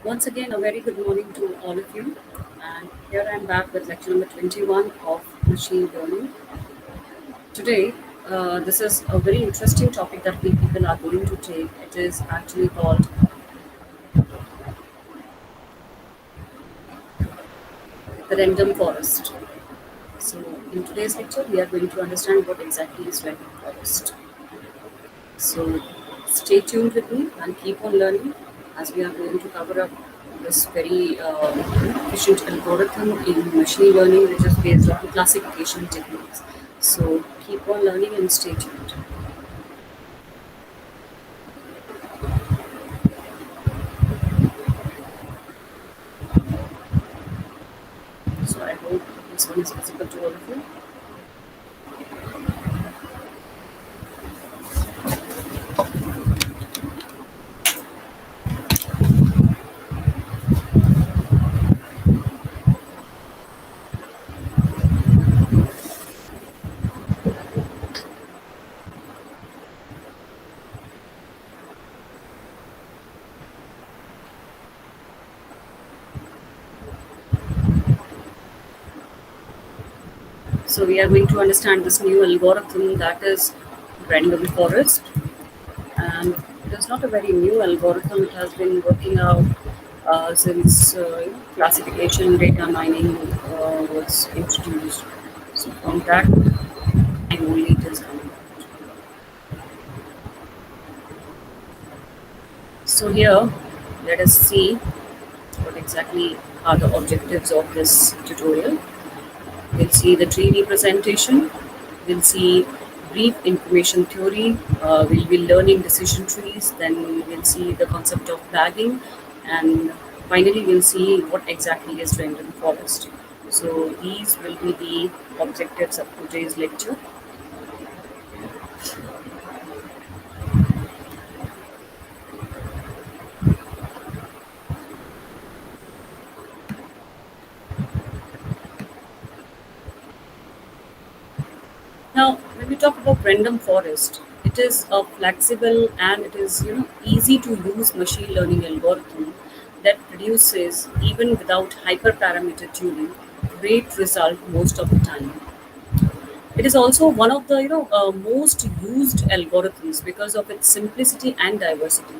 Once again, a very good morning to all of you. And here I am back with lecture number 21 of machine learning. Today, this is a very interesting topic that we people are going to take. It is actually called the random forest. So, in today's lecture, we are going to understand what exactly is random forest. So, stay tuned with me and keep on learning as we are going to cover up this very efficient algorithm in machine learning, which is based on classification techniques. So, keep on learning and stay tuned. So, I hope this one is visible to all of you. So, we are going to understand this new algorithm that is random forest, and it is not a very new algorithm. It has been working out since classification data mining was introduced. So from that time only it is coming out. So here, let us see what exactly are the objectives of this tutorial. We'll see the tree representation. We'll see brief information theory. We'll be learning decision trees. Then we'll see the concept of bagging, and finally we'll see what exactly is random forest. So these will be the objectives of today's lecture. Now, when we talk about random forest, it is a flexible and it is easy to use machine learning algorithm that produces, even without hyperparameter tuning, great result most of the time. It is also one of the most used algorithms because of its simplicity and diversity.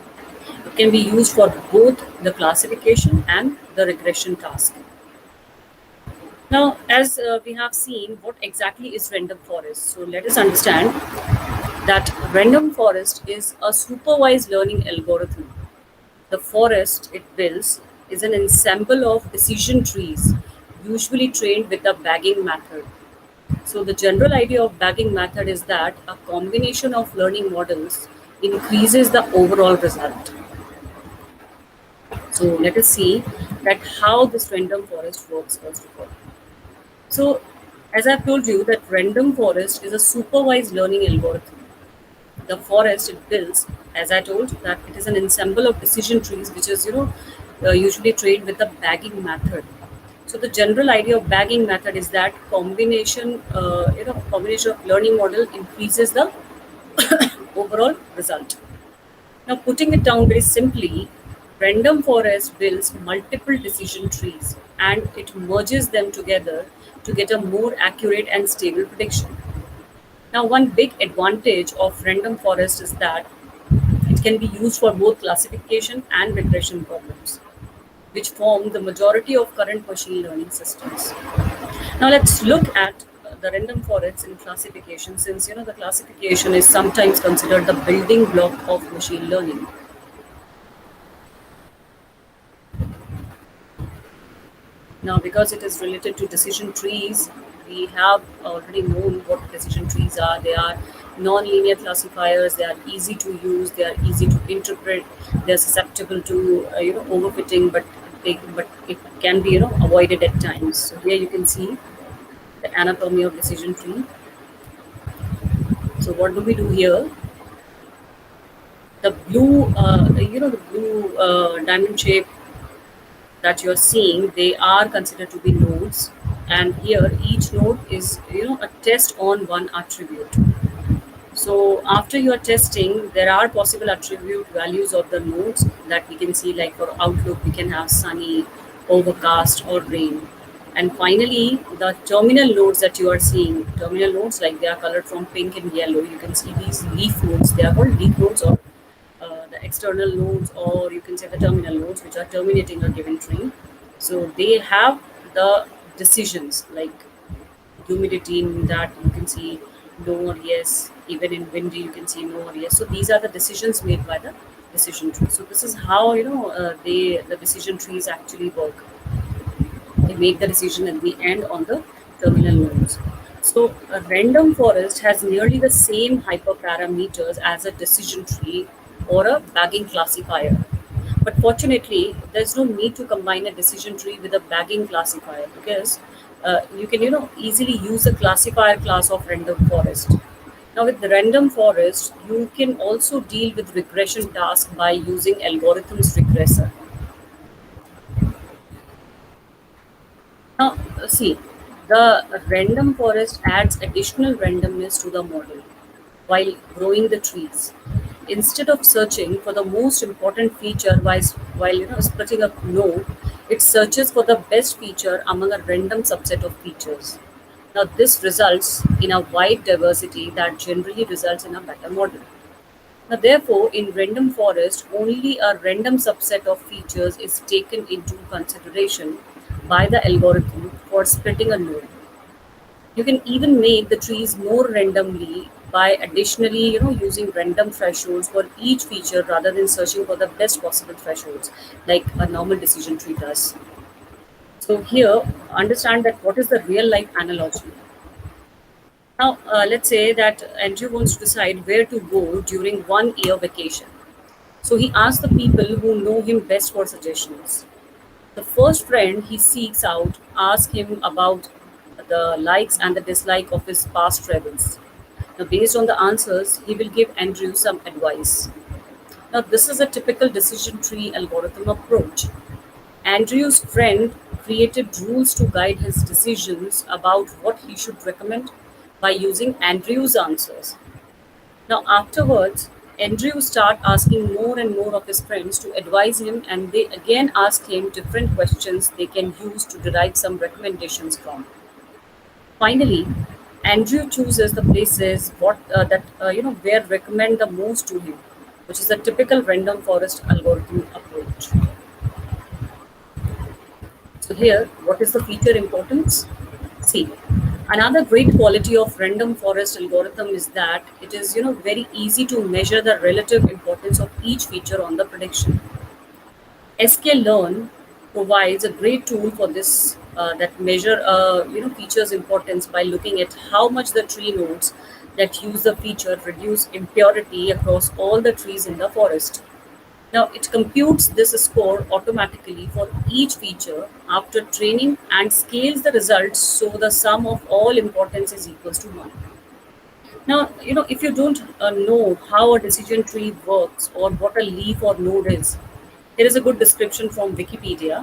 It can be used for both the classification and the regression task. Now, as we have seen, what exactly is random forest? So let us understand that random forest is a supervised learning algorithm. The forest it builds is an ensemble of decision trees, usually trained with the bagging method. So the general idea of bagging method is that a combination of learning models increases the overall result. So let us see that how this random forest works first of all. So as I've told you that random forest is a supervised learning algorithm. The forest it builds, as I told, that it is an ensemble of decision trees, which is usually trained with the bagging method. So the general idea of bagging method is that combination of learning model increases the overall result. Now, putting it down very simply, random forest builds multiple decision trees and it merges them together to get a more accurate and stable prediction. Now, one big advantage of random forest is that it can be used for both classification and regression problems, which form the majority of current machine learning systems. Now, let's look at the random forests in classification, since the classification is sometimes considered the building block of machine learning. Now, because it is related to decision trees, we have already known what decision trees are. They are non-linear classifiers. They are easy to use. They are easy to interpret. They are susceptible to overfitting, but it can be avoided at times. So here you can see the anatomy of decision tree. So what do we do here? The blue, the blue diamond shape that you're seeing, they are considered to be nodes, and here each node is a test on one attribute. So after your testing, there are possible attribute values of the nodes that we can see, like for outlook, we can have sunny, overcast, or rain. And finally, the terminal nodes that you are seeing, terminal nodes, like they are colored from pink and yellow. You can see these leaf nodes. They are called leaf nodes, or the external nodes, or you can say the terminal nodes, which are terminating a given tree. So they have the decisions like humidity, in that you can see no or yes. Even in windy, you can see no or yes. So these are the decisions made by the decision tree. So this is how the decision trees actually work. They make the decision at the end on the terminal nodes. So a random forest has nearly the same hyperparameters as a decision tree or a bagging classifier. But fortunately, there's no need to combine a decision tree with a bagging classifier, because you can easily use a classifier class of random forest. Now with the random forest, you can also deal with regression tasks by using algorithms regressor. Now, see, the random forest adds additional randomness to the model while growing the trees. Instead of searching for the most important feature while splitting a node, it searches for the best feature among a random subset of features. Now, this results in a wide diversity that generally results in a better model. Now, therefore, in random forest, only a random subset of features is taken into consideration by the algorithm for splitting a node. You can even make the trees more randomly by additionally, using random thresholds for each feature rather than searching for the best possible thresholds like a normal decision tree does. So here, understand that what is the real life analogy. Now, let's say that Andrew wants to decide where to go during 1 year vacation. So he asks the people who know him best for suggestions. The first friend he seeks out asks him about the likes and the dislike of his past travels. Now, based on the answers, he will give Andrew some advice. Now, this is a typical decision tree algorithm approach. Andrew's friend created rules to guide his decisions about what he should recommend by using Andrew's answers. Now, afterwards, Andrew start asking more and more of his friends to advise him, and they again ask him different questions they can use to derive some recommendations from. Finally, Andrew chooses the places what that where recommend the most to him, which is a typical random forest algorithm approach. So here, what is the feature importance? See, another great quality of random forest algorithm is that it is very easy to measure the relative importance of each feature on the prediction. sklearn provides a great tool for this that measure features importance by looking at how much the tree nodes that use the feature reduce impurity across all the trees in the forest. Now it computes this score automatically for each feature after training and scales the results so the sum of all importance is equals to 1. Now, if you don't know how a decision tree works or what a leaf or node is, here is a good description from Wikipedia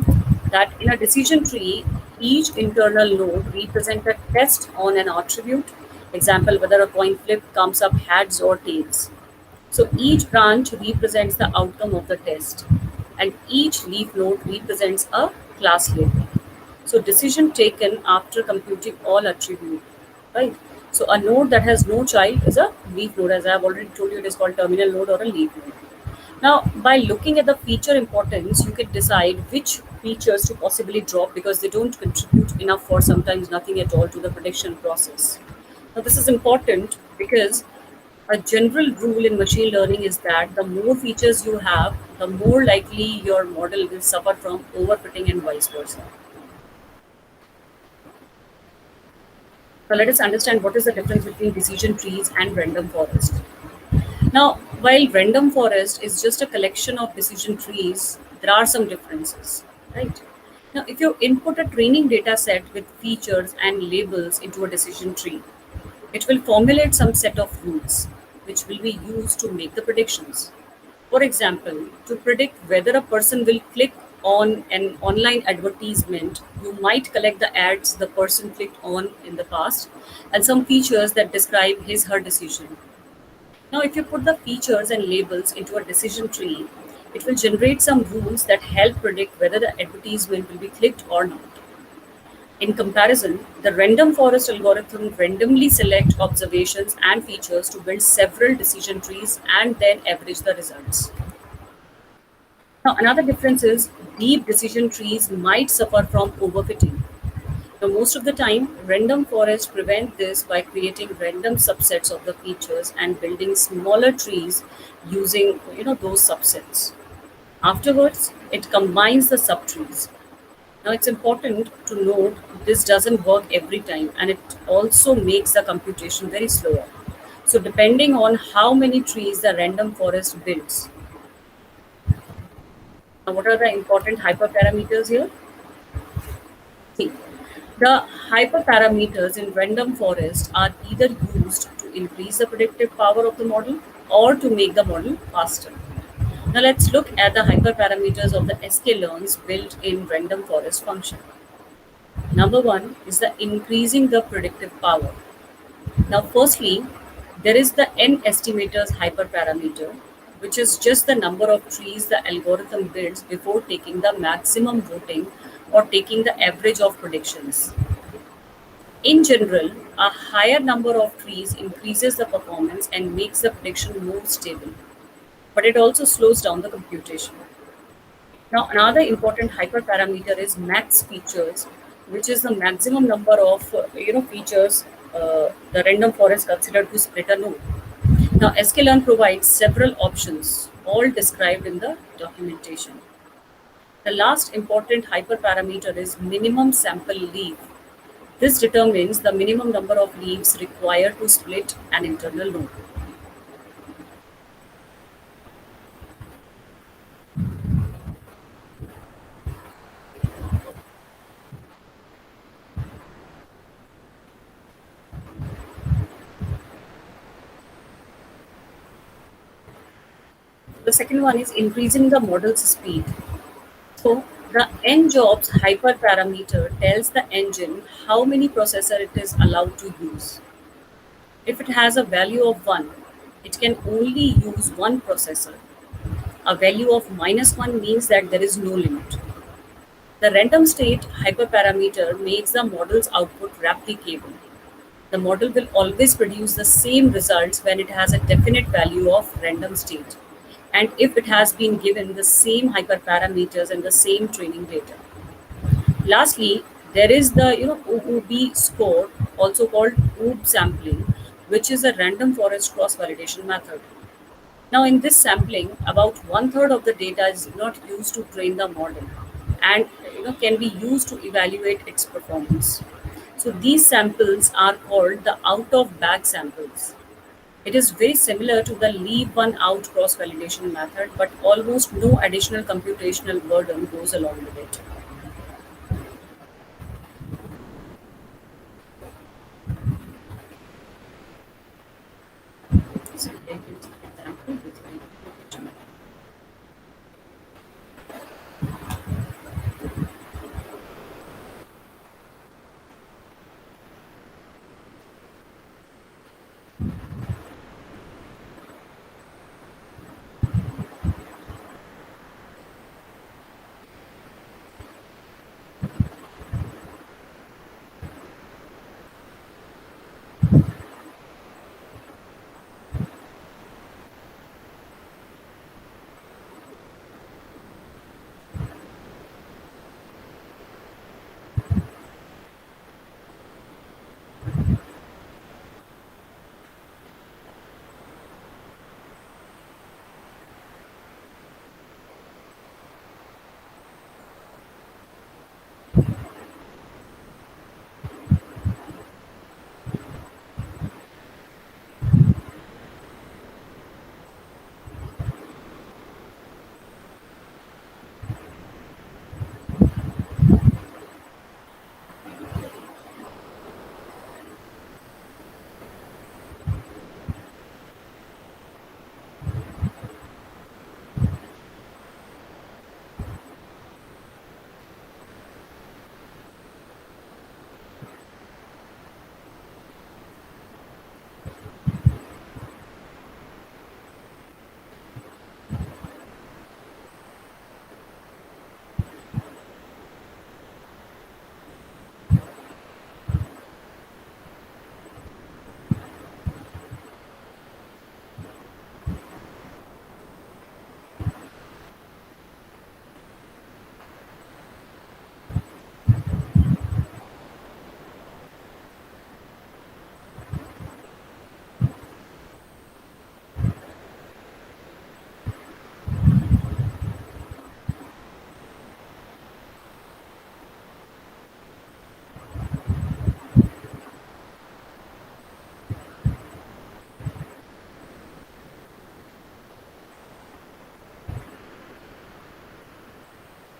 that in a decision tree, each internal node represents a test on an attribute. Example, whether a coin flip comes up heads or tails. So each branch represents the outcome of the test, and each leaf node represents a class label. So decision taken after computing all attribute, right? So a node that has no child is a leaf node. As I have already told you, it is called terminal node or a leaf node. Now, by looking at the feature importance, you can decide which features to possibly drop because they don't contribute enough or sometimes nothing at all to the prediction process. Now, this is important because a general rule in machine learning is that the more features you have, the more likely your model will suffer from overfitting and vice versa. So let us understand what is the difference between decision trees and random forest. Now, while random forest is just a collection of decision trees, there are some differences, right? Now, if you input a training data set with features and labels into a decision tree, it will formulate some set of rules which will be used to make the predictions. For example, to predict whether a person will click on an online advertisement, you might collect the ads the person clicked on in the past and some features that describe his her decision. Now, if you put the features and labels into a decision tree, it will generate some rules that help predict whether the advertisement will be clicked or not. In comparison, the random forest algorithm randomly select observations and features to build several decision trees and then average the results. Now, another difference is deep decision trees might suffer from overfitting. Now, most of the time, random forests prevent this by creating random subsets of the features and building smaller trees using those subsets. Afterwards, it combines the subtrees. Now, it's important to note this doesn't work every time, and it also makes the computation very slower. So, depending on how many trees the random forest builds. Now, what are the important hyperparameters here? See, the hyperparameters in random forest are either used to increase the predictive power of the model or to make the model faster. Now let's look at the hyperparameters of the sklearns built in random forest function. Number one is the increasing the predictive power. Now firstly, there is the n estimators hyperparameter, which is just the number of trees the algorithm builds before taking the maximum voting or taking the average of predictions. In general, a higher number of trees increases the performance and makes the prediction more stable, but it also slows down the computation. Now, another important hyperparameter is max features, which is the maximum number of features the random forest considered to split a node. Now, sklearn provides several options, all described in the documentation. The last important hyperparameter is minimum sample leaf. This determines the minimum number of leaves required to split an internal node. The second one is increasing the model's speed. So the njobs hyperparameter tells the engine how many processor it is allowed to use. If it has a value of 1, it can only use one processor. A value of -1 means that there is no limit. The random state hyperparameter makes the model's output replicable. The model will always produce the same results when it has a definite value of random state and if it has been given the same hyperparameters and the same training data. Lastly, there is the OOB score, also called OOB sampling, which is a random forest cross validation method. Now, in this sampling, about one third of the data is not used to train the model, and can be used to evaluate its performance. So these samples are called the out of bag samples. It is very similar to the leave one out cross validation method, but almost no additional computational burden goes along with it. So I can take an example with my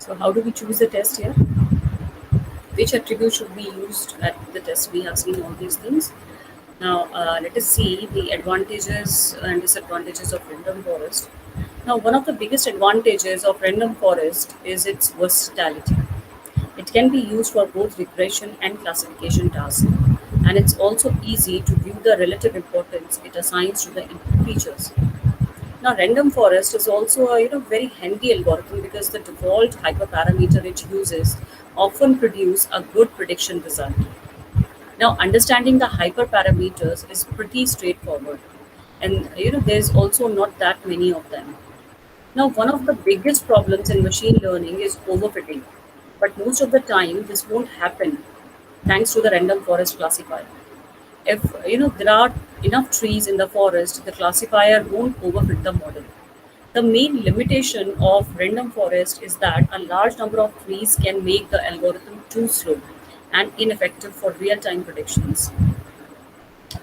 So how do we choose the test here? Which attribute should be used at the test? We have seen all these things. Now, let us see the advantages and disadvantages of random forest. Now, one of the biggest advantages of random forest is its versatility. It can be used for both regression and classification tasks, and it's also easy to view the relative importance it assigns to the input features. Now, random forest is also a very handy algorithm because the default hyperparameter it uses often produce a good prediction result. Now, understanding the hyperparameters is pretty straightforward, and there's also not that many of them. Now, one of the biggest problems in machine learning is overfitting, but most of the time this won't happen thanks to the random forest classifier. If there are enough trees in the forest, the classifier won't overfit the model. The main limitation of random forest is that a large number of trees can make the algorithm too slow and ineffective for real-time predictions.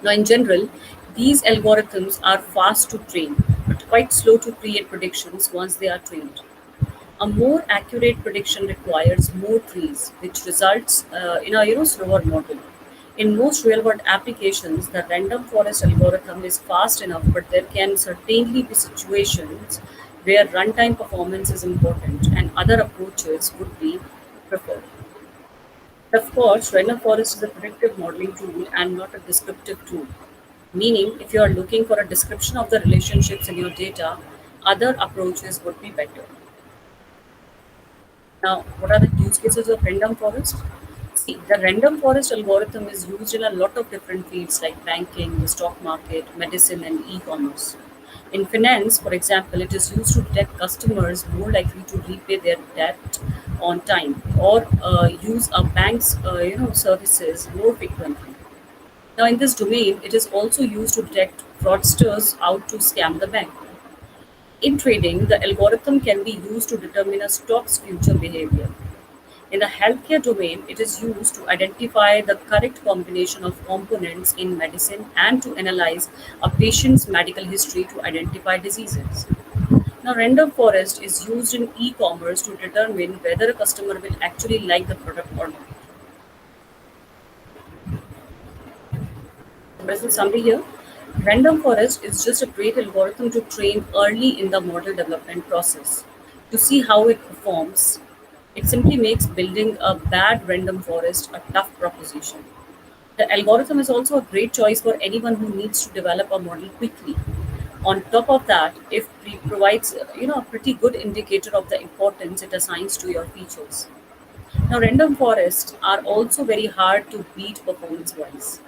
Now, in general, these algorithms are fast to train, but quite slow to create predictions once they are trained. A more accurate prediction requires more trees, which results in a slower model. In most real-world applications, the random forest algorithm is fast enough, but there can certainly be situations where runtime performance is important and other approaches would be preferred. Of course, random forest is a predictive modeling tool and not a descriptive tool. Meaning, if you are looking for a description of the relationships in your data, other approaches would be better. Now, what are the use cases of random forest? See, the random forest algorithm is used in a lot of different fields like banking, the stock market, medicine, and e-commerce. In finance, for example, it is used to detect customers more likely to repay their debt on time or use a bank's services more frequently. Now, in this domain, it is also used to detect fraudsters out to scam the bank. In trading, the algorithm can be used to determine a stock's future behavior. In the healthcare domain, it is used to identify the correct combination of components in medicine and to analyze a patient's medical history to identify diseases. Now, random forest is used in e commerce to determine whether a customer will actually like the product or not. What is the summary here? Random forest is just a great algorithm to train early in the model development process. To see how it performs, it simply makes building a bad random forest a tough proposition. The algorithm is also a great choice for anyone who needs to develop a model quickly. On top of that, it provides a pretty good indicator of the importance it assigns to your features. Now, random forests are also very hard to beat performance-wise.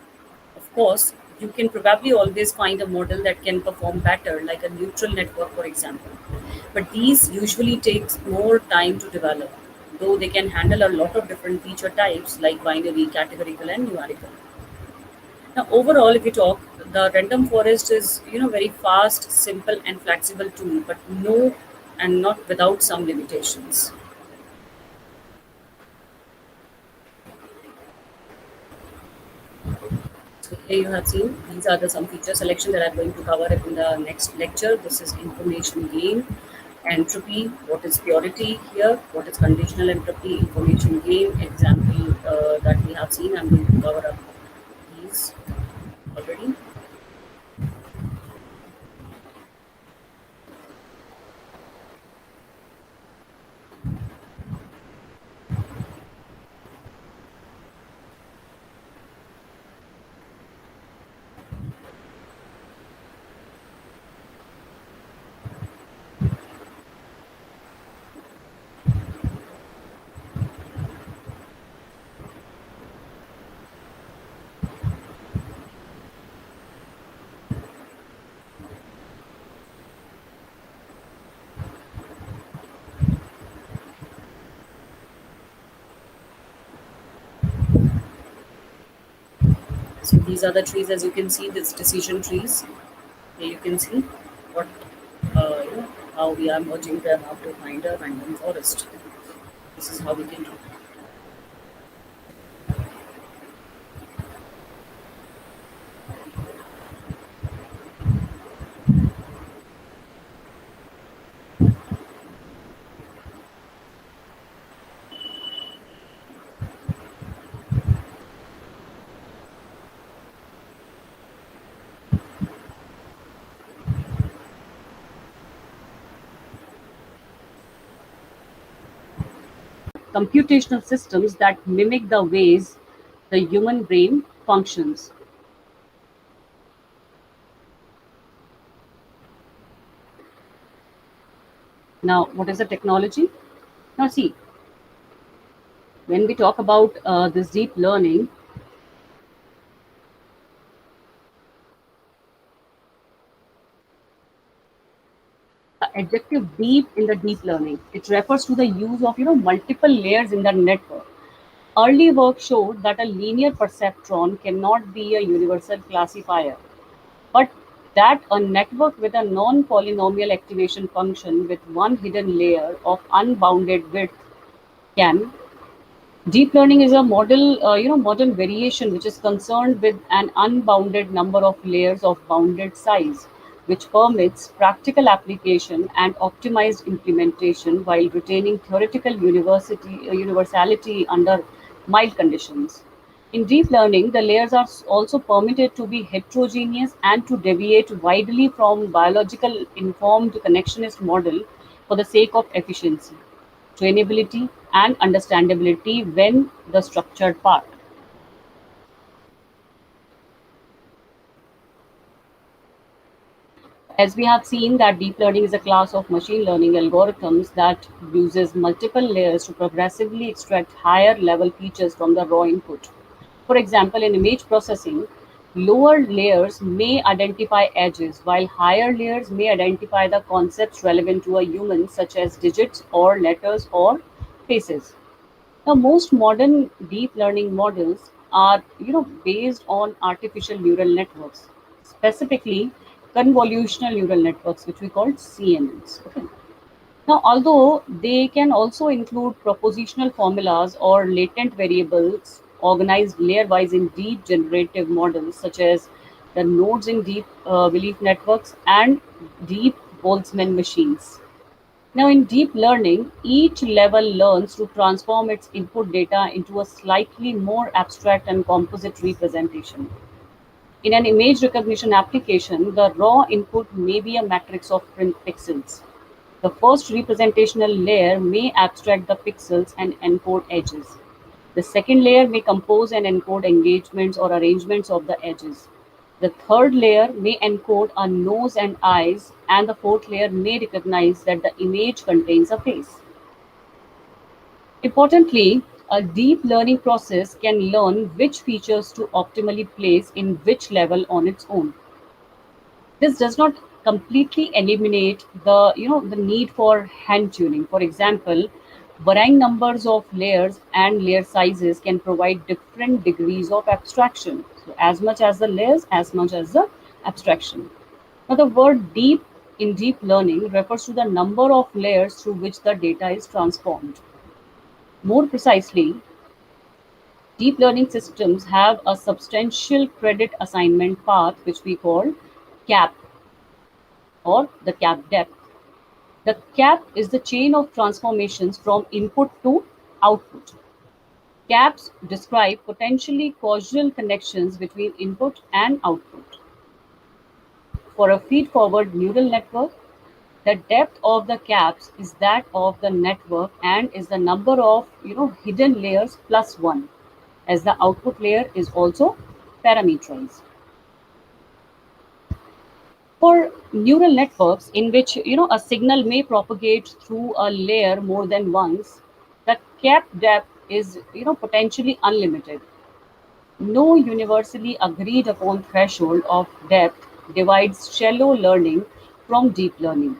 Of course, you can probably always find a model that can perform better, like a neutral network, for example. But these usually takes more time to develop, though they can handle a lot of different feature types like binary, categorical, and numerical. Now, overall, if we talk, the random forest is very fast, simple, and flexible tool, but no, and not without some limitations. So here you have seen these are the some feature selection that I'm going to cover in the next lecture. This is information gain, entropy, what is purity here, what is conditional entropy, information gain, example that we have seen. I'm going to cover up these already. So these are the trees as you can see, this decision trees. Here you can see what how we are merging them up to find a random forest. This is how we can do. computational systems that mimic the ways the human brain functions. Now, what is the technology? Now, see, when we talk about this deep learning, the adjective deep in the deep learning, it refers to the use of multiple layers in the network. Early work showed that a linear perceptron cannot be a universal classifier, but that a network with a non-polynomial activation function with one hidden layer of unbounded width can. Deep learning is a modern variation which is concerned with an unbounded number of layers of bounded size, which permits practical application and optimized implementation while retaining theoretical universality under mild conditions. In deep learning, the layers are also permitted to be heterogeneous and to deviate widely from biological informed connectionist model for the sake of efficiency, trainability, and understandability when the structured part. As we have seen that deep learning is a class of machine learning algorithms that uses multiple layers to progressively extract higher level features from the raw input. For example, in image processing, lower layers may identify edges, while higher layers may identify the concepts relevant to a human, such as digits or letters or faces. Now, most modern deep learning models are, based on artificial neural networks, specifically convolutional neural networks, which we call CNNs. Okay. Now, although they can also include propositional formulas or latent variables organized layer-wise in deep generative models, such as the nodes in deep belief networks and deep Boltzmann machines. Now, in deep learning, each level learns to transform its input data into a slightly more abstract and composite representation. In an image recognition application, the raw input may be a matrix of print pixels. The first representational layer may abstract the pixels and encode edges. The second layer may compose and encode engagements or arrangements of the edges. The third layer may encode a nose and eyes, and the fourth layer may recognize that the image contains a face. Importantly, a deep learning process can learn which features to optimally place in which level on its own. This does not completely eliminate the need for hand tuning. For example, varying numbers of layers and layer sizes can provide different degrees of abstraction. So as much as the layers, as much as the abstraction. Now the word deep in deep learning refers to the number of layers through which the data is transformed. More precisely, deep learning systems have a substantial credit assignment path, which we call CAP, or the CAP depth. The CAP is the chain of transformations from input to output. CAPs describe potentially causal connections between input and output. For a feed-forward neural network, the depth of the CAPs is that of the network and is the number of hidden layers plus one, as the output layer is also parameterized. For neural networks in which a signal may propagate through a layer more than once, the cap depth is potentially unlimited. No universally agreed upon threshold of depth divides shallow learning from deep learning.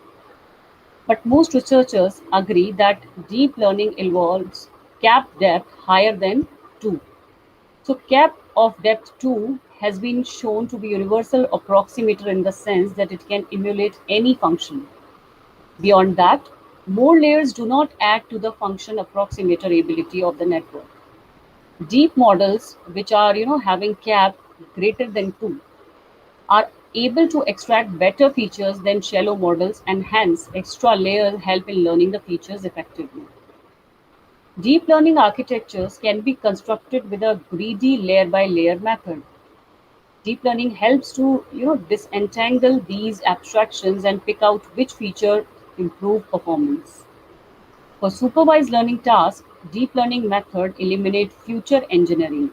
But most researchers agree that deep learning involves cap depth higher than 2. So cap of depth 2 has been shown to be universal approximator in the sense that it can emulate any function. Beyond that, more layers do not add to the function approximator ability of the network. Deep models, which are having cap greater than 2, are able to extract better features than shallow models, and hence extra layers help in learning the features effectively. Deep learning architectures can be constructed with a greedy layer by layer method. Deep learning helps to disentangle these abstractions and pick out which feature improve performance. For supervised learning tasks, deep learning method eliminate future engineering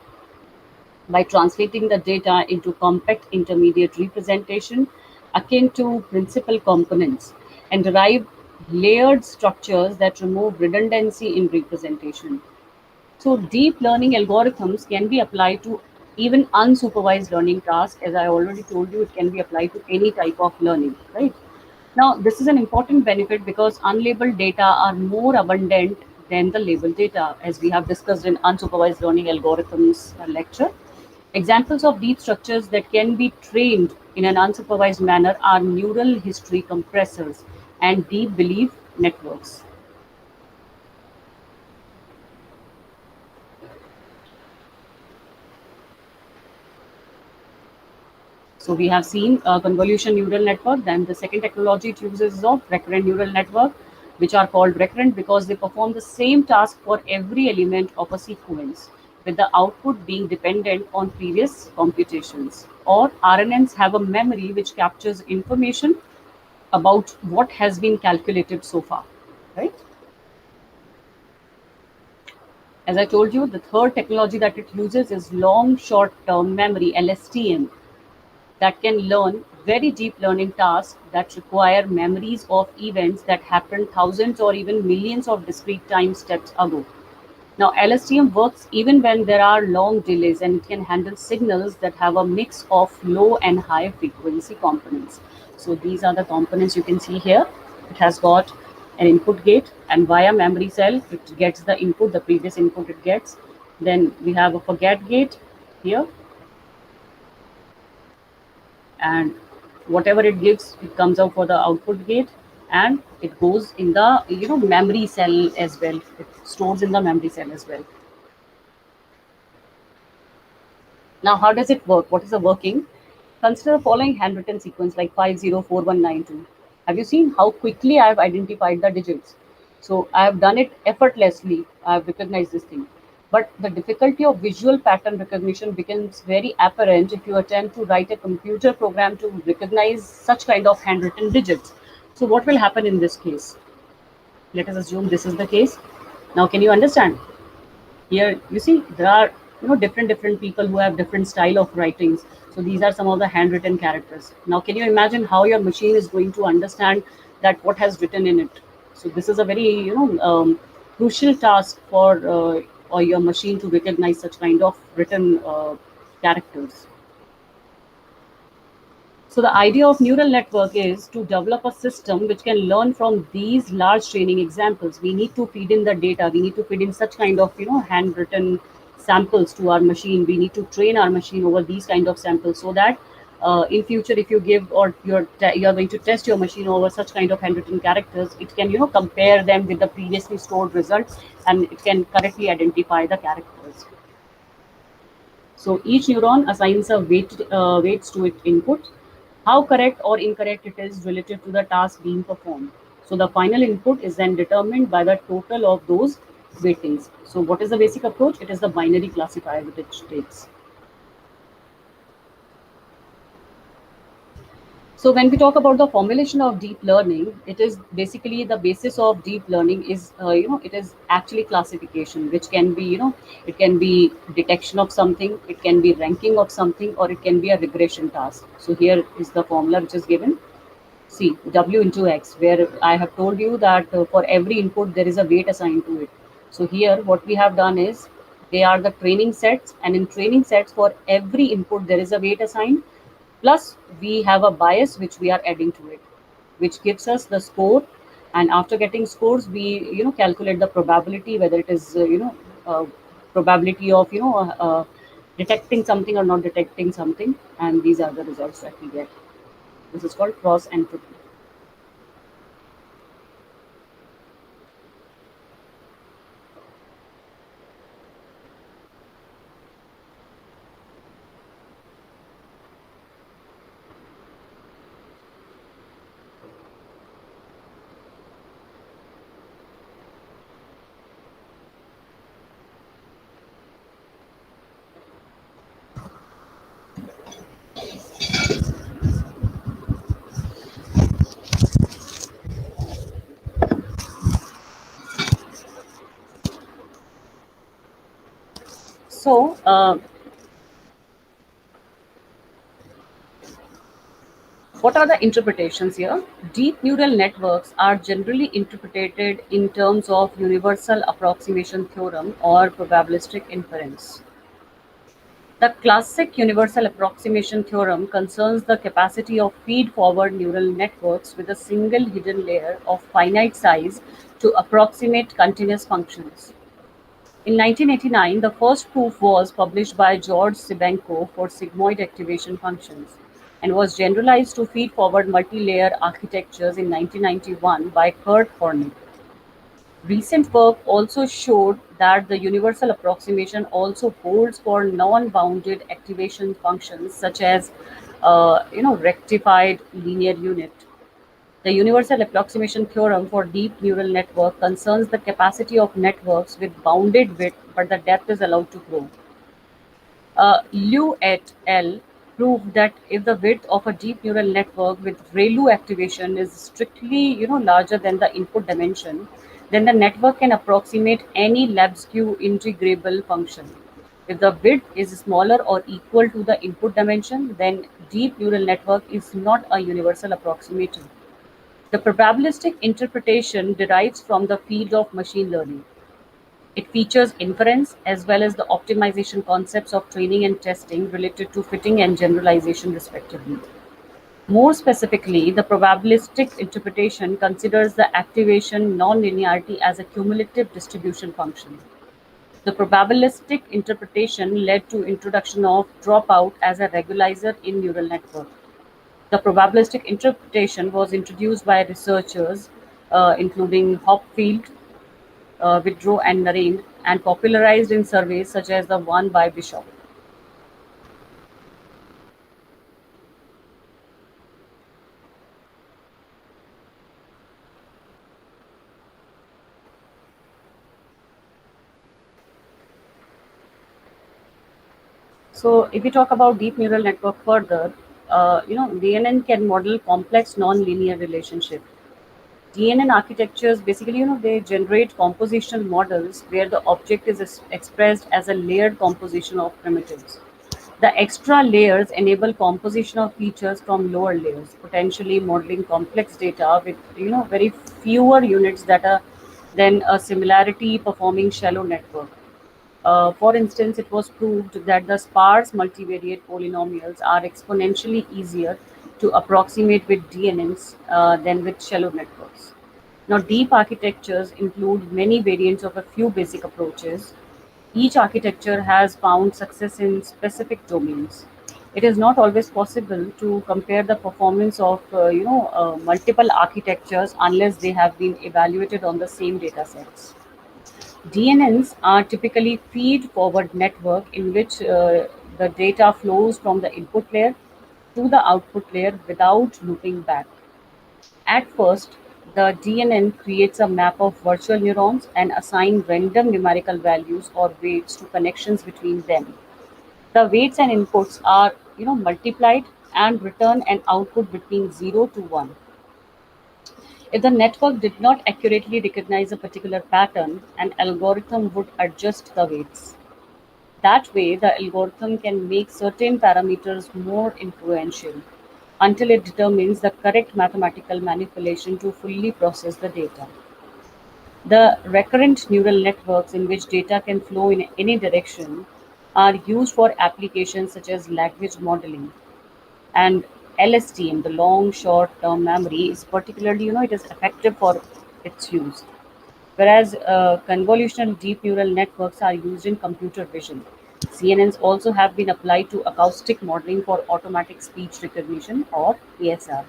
by translating the data into compact intermediate representation akin to principal components and derive layered structures that remove redundancy in representation. So deep learning algorithms can be applied to even unsupervised learning tasks. As I already told you, it can be applied to any type of learning, right? Now, this is an important benefit because unlabeled data are more abundant than the labeled data, as we have discussed in unsupervised learning algorithms lecture. Examples of deep structures that can be trained in an unsupervised manner are neural history compressors and deep belief networks. So we have seen a convolution neural network. Then the second technology it uses is of recurrent neural network, which are called recurrent because they perform the same task for every element of a sequence, with the output being dependent on previous computations. Or RNNs have a memory which captures information about what has been calculated so far, right? As I told you, the third technology that it uses is long short term memory, LSTM, that can learn very deep learning tasks that require memories of events that happened thousands or even millions of discrete time steps ago. Now, LSTM works even when there are long delays and it can handle signals that have a mix of low and high frequency components. So, these are the components you can see here. It has got an input gate, and via memory cell, it gets the input, the previous input it gets. Then we have a forget gate here, and whatever it gives it comes out for the output gate, and it goes in the memory cell as well. It stores in the memory cell as well. Now how does it work? What is the working? Consider the following handwritten sequence like 504192. Have you seen how quickly I have identified the digits? So I have done it effortlessly. I have recognized this thing. But the difficulty of visual pattern recognition becomes very apparent if you attempt to write a computer program to recognize such kind of handwritten digits. So what will happen in this case? Let us assume this is the case. Now can you understand? Here you see there are different people who have different style of writings. So these are some of the handwritten characters. Now can you imagine how your machine is going to understand that what has written in it? So this is a very crucial task for or your machine to recognize such kind of written characters. So the idea of neural network is to develop a system which can learn from these large training examples. We need to feed in the data. We need to feed in such kind of handwritten samples to our machine. We need to train our machine over these kind of samples so that in future, if you give or you're going to test your machine over such kind of handwritten characters, it can compare them with the previously stored results, and it can correctly identify the characters. So each neuron assigns a weights to its input, how correct or incorrect it is relative to the task being performed. So the final input is then determined by the total of those weightings. So what is the basic approach? It is the binary classifier that it takes. So when we talk about the formulation of deep learning, it is basically the basis of deep learning is it is actually classification, which can be it can be detection of something, it can be ranking of something, or it can be a regression task. So here is the formula which is given. See W into X, where I have told you that for every input there is a weight assigned to it. So here what we have done is they are the training sets, and in training sets for every input there is a weight assigned. Plus we have a bias which we are adding to it, which gives us the score. And after getting scores, we calculate the probability whether it is probability of detecting something or not detecting something, and these are the results that we get. This is called cross entropy. So, what are the interpretations here? Deep neural networks are generally interpreted in terms of universal approximation theorem or probabilistic inference. The classic universal approximation theorem concerns the capacity of feed-forward neural networks with a single hidden layer of finite size to approximate continuous functions. In 1989, the first proof was published by George Sibenko for sigmoid activation functions and was generalized to feed-forward multi-layer architectures in 1991 by Kurt Hornig. Recent work also showed that the universal approximation also holds for non-bounded activation functions such as rectified linear unit. The universal approximation theorem for deep neural network concerns the capacity of networks with bounded width but the depth is allowed to grow. Liu et al. Proved that if the width of a deep neural network with ReLU activation is strictly larger than the input dimension, then the network can approximate any Lebesgue integrable function. If the width is smaller or equal to the input dimension, then deep neural network is not a universal approximator. The probabilistic interpretation derives from the field of machine learning. It features inference as well as the optimization concepts of training and testing related to fitting and generalization respectively. More specifically, the probabilistic interpretation considers the activation nonlinearity as a cumulative distribution function. The probabilistic interpretation led to introduction of dropout as a regularizer in neural network. The probabilistic interpretation was introduced by researchers including Hopfield, Widrow and Narain, and popularized in surveys such as the one by Bishop. So, if we talk about deep neural network further, DNN can model complex non-linear relationship. DNN architectures basically, they generate compositional models where the object is expressed as a layered composition of primitives. The extra layers enable composition of features from lower layers, potentially modeling complex data with very fewer units that are than a similarity performing shallow network. For instance, it was proved that the sparse multivariate polynomials are exponentially easier to approximate with DNNs than with shallow networks. Now, deep architectures include many variants of a few basic approaches. Each architecture has found success in specific domains. It is not always possible to compare the performance of multiple architectures unless they have been evaluated on the same data sets. DNNs are typically feed-forward network in which the data flows from the input layer to the output layer without looping back. At first, the DNN creates a map of virtual neurons and assign random numerical values or weights to connections between them. The weights and inputs are multiplied and return an output between 0 to 1. If the network did not accurately recognize a particular pattern, an algorithm would adjust the weights. That way, the algorithm can make certain parameters more influential until it determines the correct mathematical manipulation to fully process the data. The recurrent neural networks in which data can flow in any direction are used for applications such as language modeling and LSTM, the long short term memory, is particularly it is effective for its use. Whereas convolutional deep neural networks are used in computer vision. CNNs also have been applied to acoustic modeling for automatic speech recognition or ASR.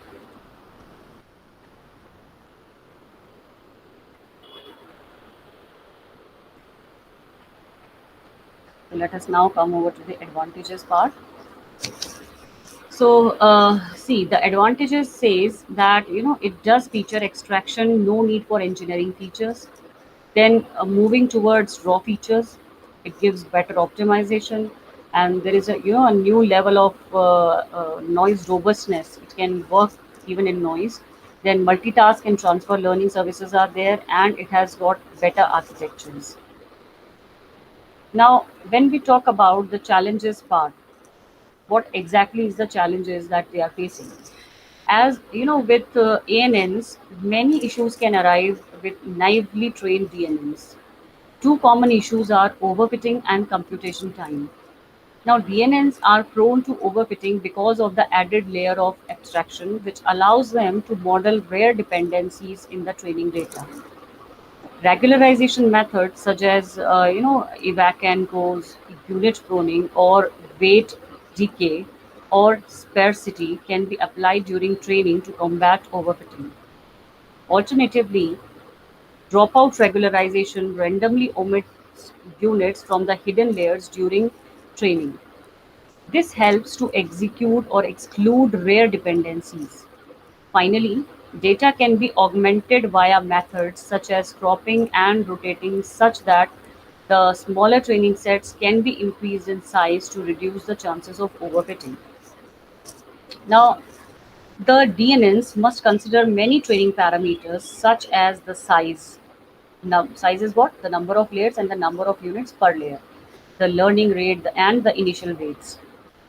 So let us now come over to the advantages part. So, see, the advantages says that it does feature extraction, no need for engineering features. Then moving towards raw features, it gives better optimization, and there is a a new level of noise robustness. It can work even in noise. Then multitask and transfer learning services are there, and it has got better architectures. Now, when we talk about the challenges part, what exactly is the challenges that they are facing? As you know, with ANNs, many issues can arise with naively trained DNNs. Two common issues are overfitting and computation time. Now, DNNs are prone to overfitting because of the added layer of abstraction, which allows them to model rare dependencies in the training data. Regularization methods such as evac and goes, unit pruning, or weight decay or sparsity can be applied during training to combat overfitting. Alternatively, dropout regularization randomly omits units from the hidden layers during training. This helps to execute or exclude rare dependencies. Finally, data can be augmented via methods such as cropping and rotating such that the smaller training sets can be increased in size to reduce the chances of overfitting. Now, the DNNs must consider many training parameters such as the size. Now, size is what? The number of layers and the number of units per layer, the learning rate and the initial weights.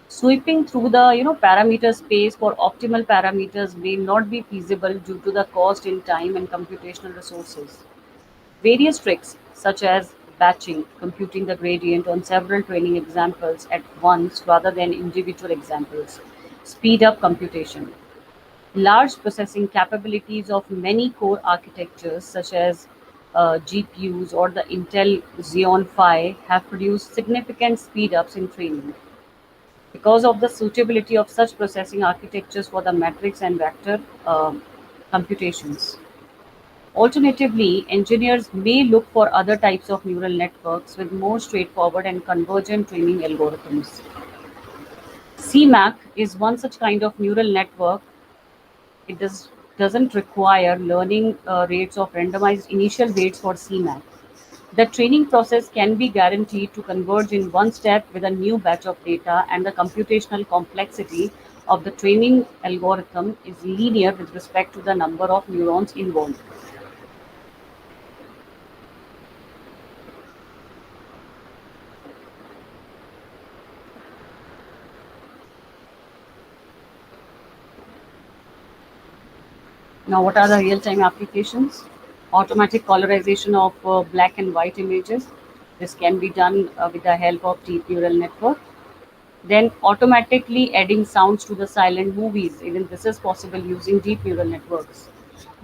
Sweeping through the parameter space for optimal parameters may not be feasible due to the cost in time and computational resources. Various tricks, such as batching, computing the gradient on several training examples at once rather than individual examples, speed up computation. Large processing capabilities of many core architectures, such as GPUs or the Intel Xeon Phi, have produced significant speed ups in training. Because of the suitability of such processing architectures for the matrix and vector computations. Alternatively, engineers may look for other types of neural networks with more straightforward and convergent training algorithms. CMAC is one such kind of neural network. It doesn't require learning rates of randomized initial weights for CMAC. The training process can be guaranteed to converge in one step with a new batch of data, and the computational complexity of the training algorithm is linear with respect to the number of neurons involved. Now, what are the real time applications? Automatic colorization of black and white images. This can be done with the help of deep neural network. Then automatically adding sounds to the silent movies. Even this is possible using deep neural networks.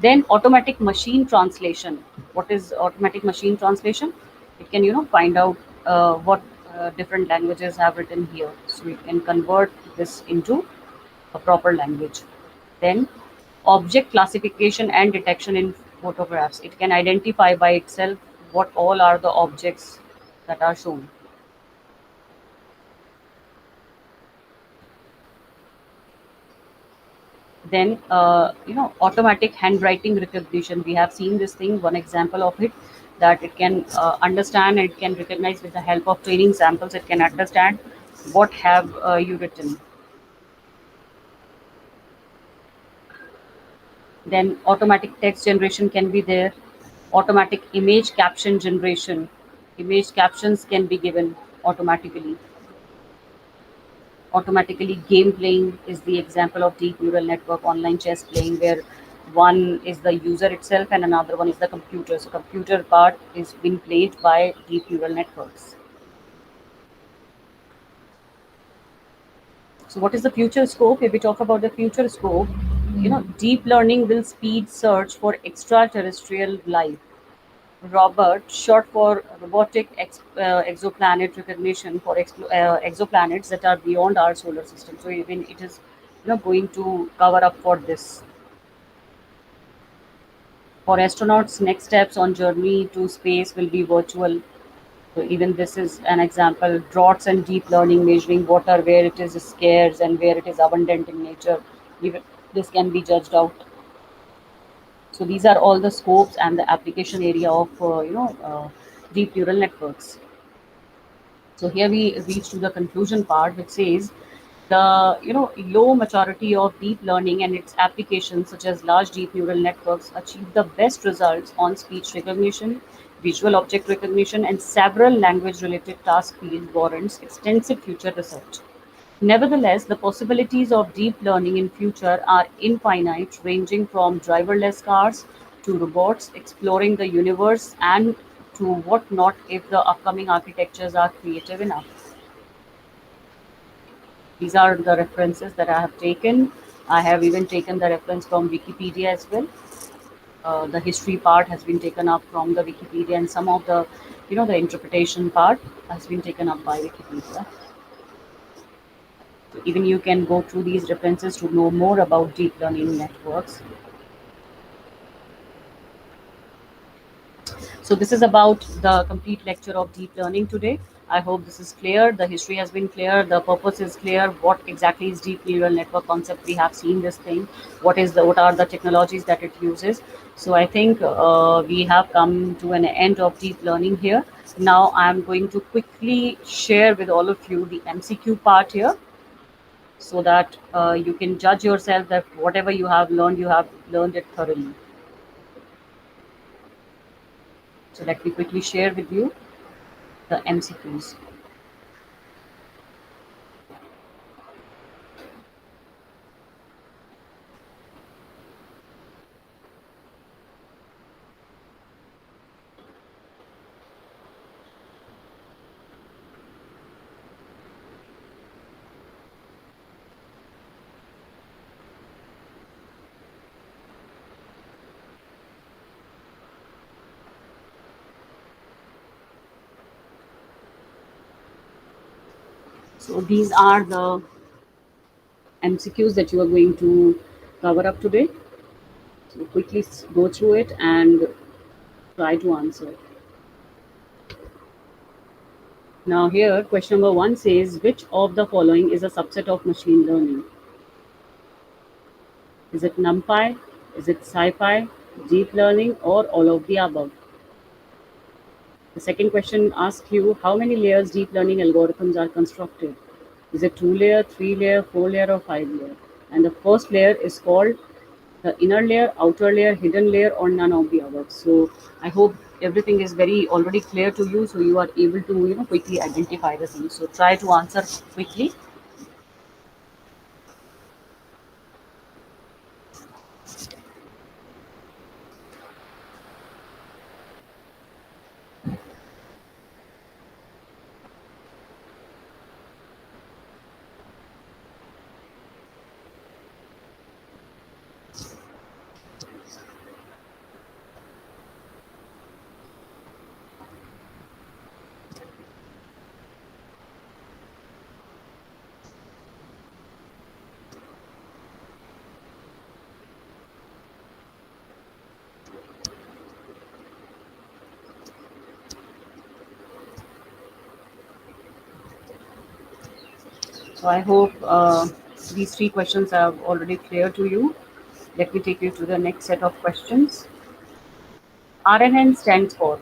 Then automatic machine translation. What is automatic machine translation? It can find out what different languages have written here, so it can convert this into a proper language. Then object classification and detection in photographs. It can identify by itself what all are the objects that are shown. Then automatic handwriting recognition. We have seen this thing, one example of it, that it can understand and it can recognize with the help of training samples. It can understand what have you written. Then automatic text generation can be there. Automatic image caption generation. Image captions can be given automatically. Automatically game playing is the example of deep neural network online chess playing, where one is the user itself and another one is the computer. So computer part is being played by deep neural networks. So what is the future scope? If we talk about the future scope, deep learning will speed search for extraterrestrial life. Robert, short for robotic exoplanet recognition for exoplanets that are beyond our solar system. So even it is, going to cover up for this. For astronauts, next steps on journey to space will be virtual. So even this is an example. Droughts and deep learning, measuring water where it is scarce and where it is abundant in nature. Even this can be judged out. So these are all the scopes and the application area of deep neural networks. So here we reach to the conclusion part, which says The low maturity of deep learning and its applications, such as large deep neural networks, achieve the best results on speech recognition, visual object recognition, and several language-related task fields warrants extensive future research. Nevertheless, the possibilities of deep learning in future are infinite, ranging from driverless cars to robots exploring the universe and to what not if the upcoming architectures are creative enough. These are the references that I have taken. I have even taken the reference from Wikipedia as well. The history part has been taken up from the Wikipedia, and some of the, the interpretation part has been taken up by Wikipedia. So even you can go through these references to know more about deep learning networks. So this is about the complete lecture of deep learning today. I hope this is clear. The history has been clear. The purpose is clear. What exactly is deep neural network concept? We have seen this thing. What are the technologies that it uses? So I think we have come to an end of deep learning here. Now I'm going to quickly share with all of you the MCQ part here, so that you can judge yourself that whatever you have learned it thoroughly. So let me quickly share with you the MCQs. So these are the MCQs that you are going to cover up today. So quickly go through it and try to answer. Now here, question number one says, which of the following is a subset of machine learning? Is it NumPy? Is it SciPy, deep learning, or all of the above? The second question asks you how many layers deep learning algorithms are constructed. Is it two layer, three layer, four layer, or five layer? And the first layer is called the inner layer, outer layer, hidden layer, or none of the above. So I hope everything is very already clear to you, so you are able to quickly identify the things. So try to answer quickly. So I hope these three questions are already clear to you. Let me take you to the next set of questions. RNN stands for.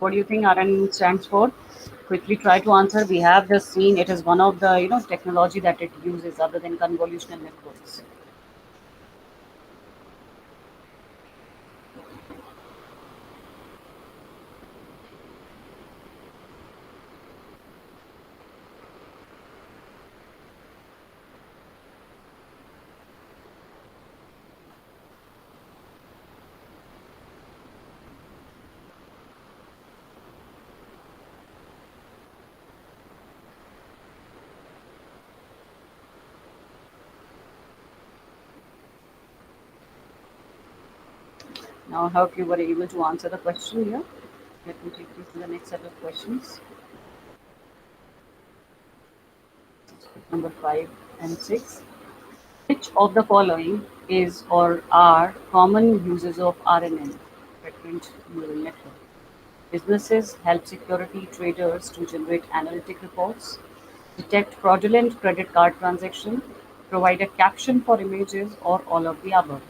What do you think RNN stands for? Quickly try to answer. We have just seen it is one of the technology that it uses other than convolutional networks. Now I hope you were able to answer the question here. Let me take you to the next set of questions. Number 5 and 6. Which of the following is or are common uses of RNN, recurrent neural network? Businesses help security traders to generate analytic reports, detect fraudulent credit card transactions, provide a caption for images, or all of the above.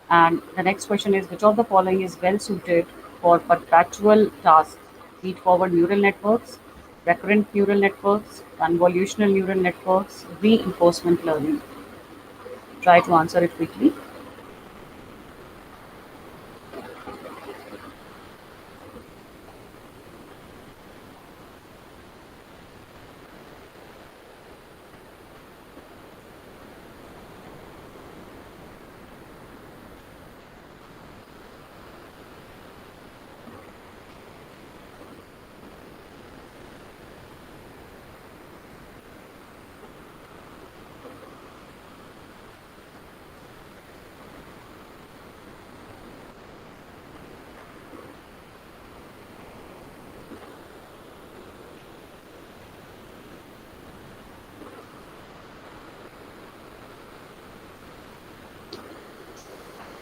And the next question is, which of the following is well suited for perpetual tasks? Feed forward neural networks, recurrent neural networks, convolutional neural networks, reinforcement learning? Try to answer it quickly.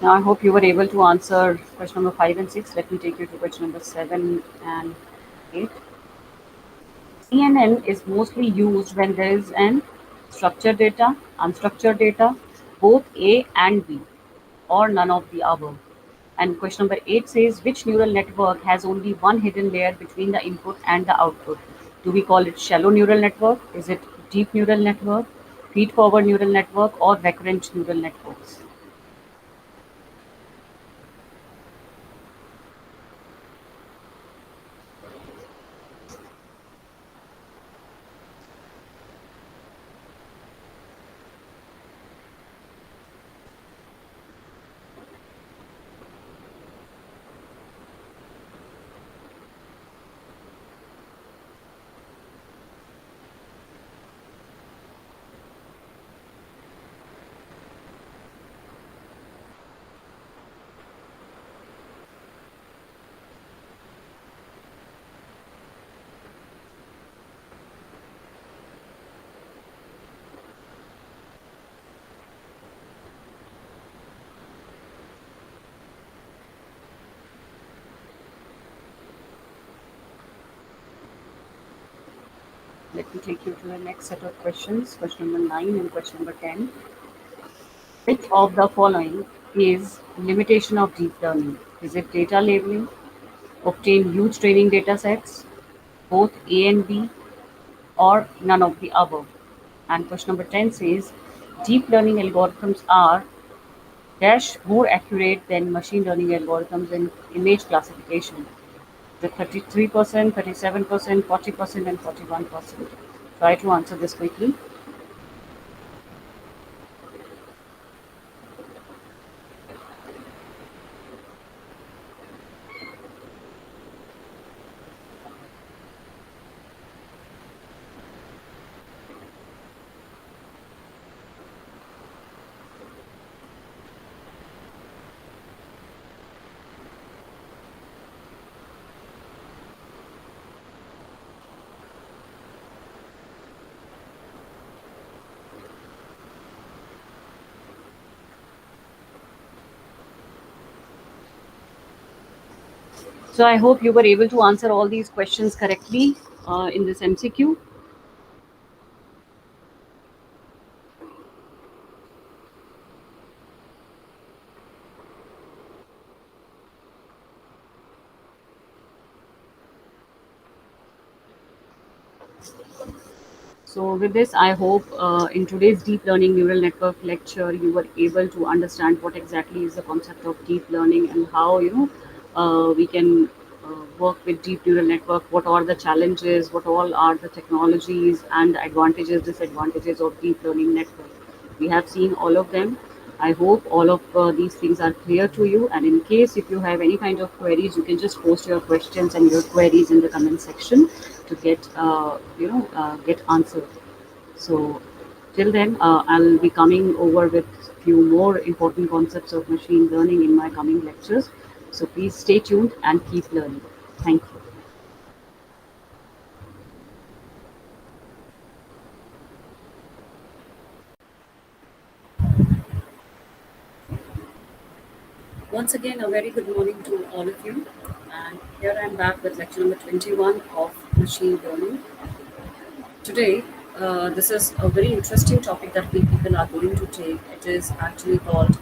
Now, I hope you were able to answer question number 5 and 6. Let me take you to question number 7 and 8. CNN is mostly used when there is an structured data, unstructured data, both A and B, or none of the above. And question number 8 says, which neural network has only one hidden layer between the input and the output? Do we call it shallow neural network? Is it deep neural network, feed-forward neural network, or recurrent neural networks? Let me take you to the next set of questions, question number 9 and question number 10. Which of the following is limitation of deep learning? Is it data labeling, obtain huge training data sets, both A and B, or none of the above? And question number 10 says deep learning algorithms are dash more accurate than machine learning algorithms in image classification. The 33%, 37%, 40%, and 41%. Try to answer this quickly. So I hope you were able to answer all these questions correctly in this MCQ. So with this, I hope in today's deep learning neural network lecture, you were able to understand what exactly is the concept of deep learning and how we can work with deep neural network. What are the challenges? What all are the technologies and the advantages, disadvantages of deep learning network? We have seen all of them. I hope all of these things are clear to you. And in case if you have any kind of queries, you can just post your questions and your queries in the comment section to get get answered. So till then, I'll be coming over with few more important concepts of machine learning in my coming lectures. So please stay tuned and keep learning. Thank you. Once again, a very good morning to all of you. And here I am back with lecture number 21 of machine learning. Today, this is a very interesting topic that we people are going to take. It is actually called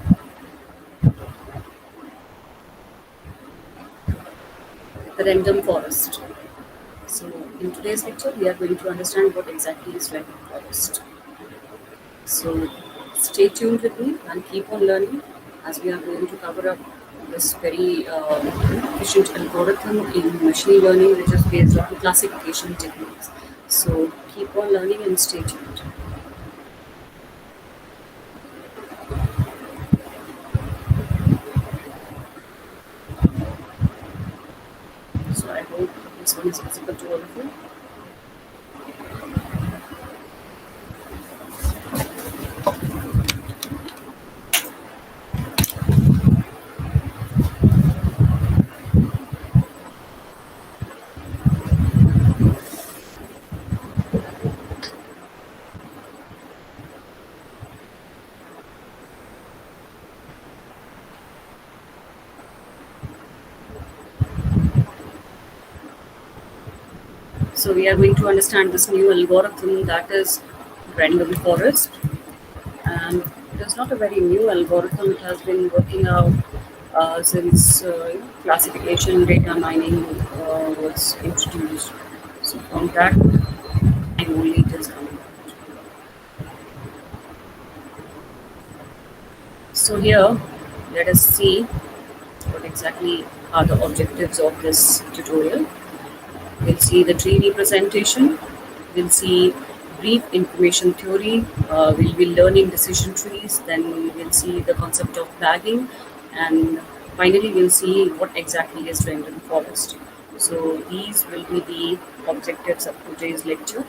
the random forest. So In today's lecture, we are going to understand what exactly is random forest. So, stay tuned with me and keep on learning as we are going to cover up this very efficient algorithm in machine learning, which is based on classification techniques. So, keep on learning and stay tuned. So, I hope this one is visible to all of you. So, we are going to understand this new algorithm that is random forest, and it is not a very new algorithm. It has been working out since classification data mining was introduced. So from that time only it is coming. So here, let us see what exactly are the objectives of this tutorial. We'll see the tree representation. We'll see brief information theory. We'll be learning decision trees. Then we'll see the concept of bagging, and finally we'll see what exactly is random forest. So these will be the objectives of today's lecture.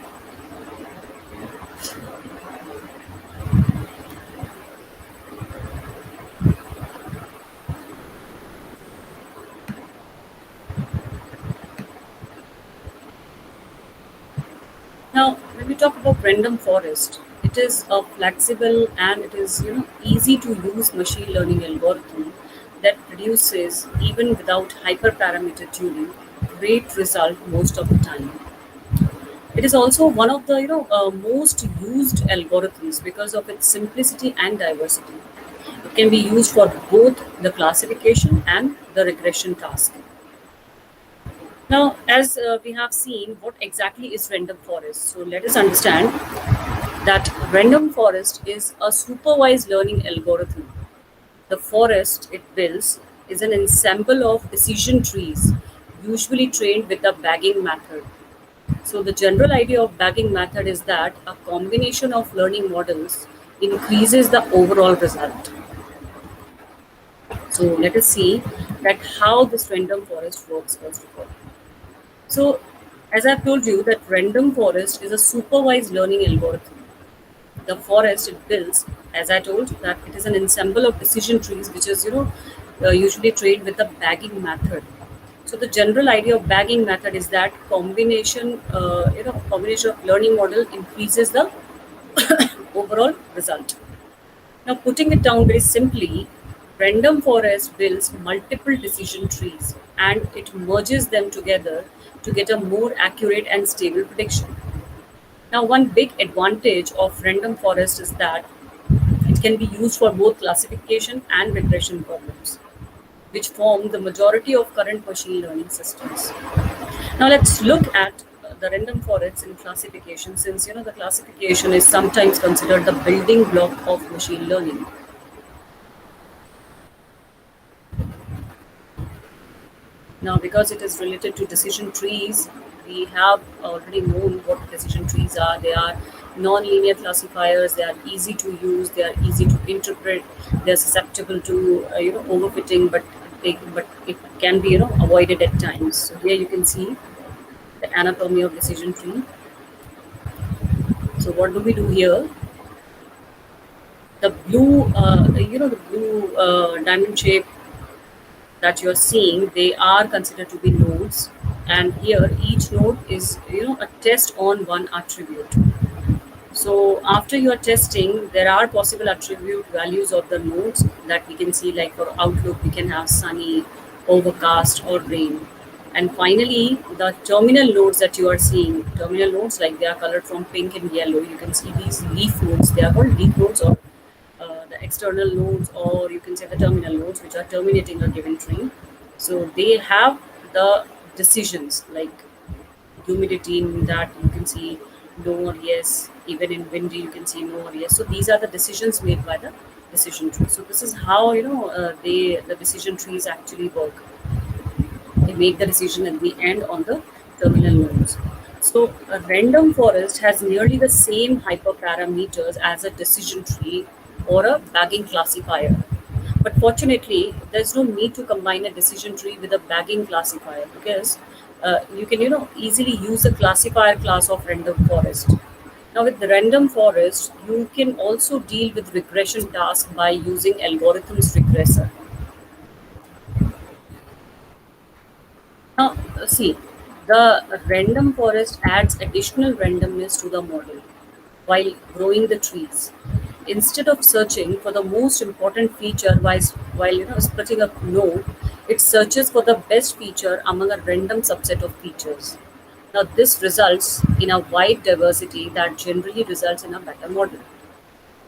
Now, when we talk about random forest, it is a flexible and it is easy to use machine learning algorithm that produces even without hyperparameter tuning great result most of the time. It is also one of the most used algorithms because of its simplicity and diversity. It can be used for both the classification and the regression task. Now, as we have seen, what exactly is random forest? So let us understand that random forest is a supervised learning algorithm. The forest it builds is an ensemble of decision trees, usually trained with the bagging method. So the general idea of bagging method is that a combination of learning models increases the overall result. So let us see that how this random forest works first of all. So as I've told you that random forest is a supervised learning algorithm. The forest it builds, as I told, that it is an ensemble of decision trees, which is usually trained with the bagging method. So the general idea of bagging method is that combination of learning model increases the overall result. Now, putting it down very simply, random forest builds multiple decision trees and it merges them together to get a more accurate and stable prediction. Now, one big advantage of random forest is that it can be used for both classification and regression problems, which form the majority of current machine learning systems. Now, let's look at the random forests in classification, since the classification is sometimes considered the building block of machine learning. Now, because it is related to decision trees, we have already known what decision trees are. They are non-linear classifiers. They are easy to use. They are easy to interpret. They are susceptible to overfitting, but it can be avoided at times. So here you can see the anatomy of decision tree. So what do we do here? The blue, the blue diamond shape that you're seeing, they are considered to be nodes. And here each node is, a test on one attribute. So after you are testing, there are possible attribute values of the nodes that we can see, like for outlook, we can have sunny, overcast, or rain. And finally, the terminal nodes that you are seeing, terminal nodes, like they are colored from pink and yellow. You can see these leaf nodes. They are called leaf nodes, or the external nodes, or you can say the terminal nodes, which are terminating a given tree. So they have the decisions, like humidity, in that you can see no or yes. Even in windy, you can see no or yes. So these are the decisions made by the decision tree. So this is how the decision trees actually work. They make the decision at the end on the terminal nodes. So a random forest has nearly the same hyperparameters as a decision tree or a bagging classifier. But fortunately, there's no need to combine a decision tree with a bagging classifier, because you can easily use a classifier class of random forest. Now with the random forest, you can also deal with regression tasks by using algorithms regressor. Now, see, the random forest adds additional randomness to the model while growing the trees. Instead of searching for the most important feature while splitting a node, it searches for the best feature among a random subset of features. Now, this results in a wide diversity that generally results in a better model.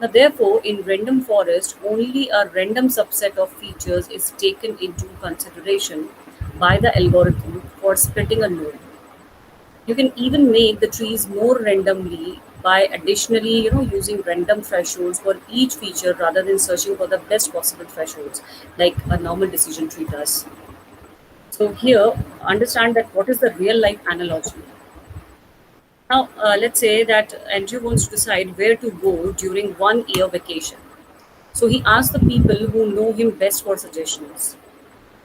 Now, therefore, in random forest, only a random subset of features is taken into consideration by the algorithm for splitting a node. You can even make the trees more randomly by additionally, using random thresholds for each feature rather than searching for the best possible thresholds like a normal decision tree does. So here, understand that what is the real life analogy. Now, let's say that Andrew wants to decide where to go during 1 year vacation. So he asks the people who know him best for suggestions.